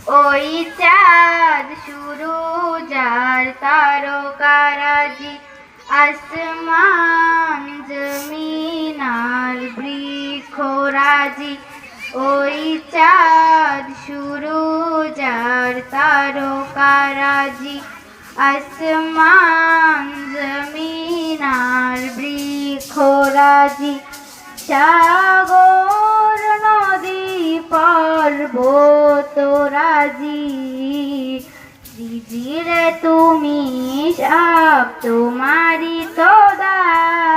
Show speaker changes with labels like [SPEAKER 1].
[SPEAKER 1] ওই চাঁদ সূরজ আর তারকারাজি, আসমান জমিন আর বৃক্ষরাজি। ওই চাঁদ সূরজ আর তারকারাজি, আসমান জমিন আর বৃক্ষরাজি। সাগর নদী পর্বতরাজি, ঝিঝিরে তুমি সব তোমারই তো দান।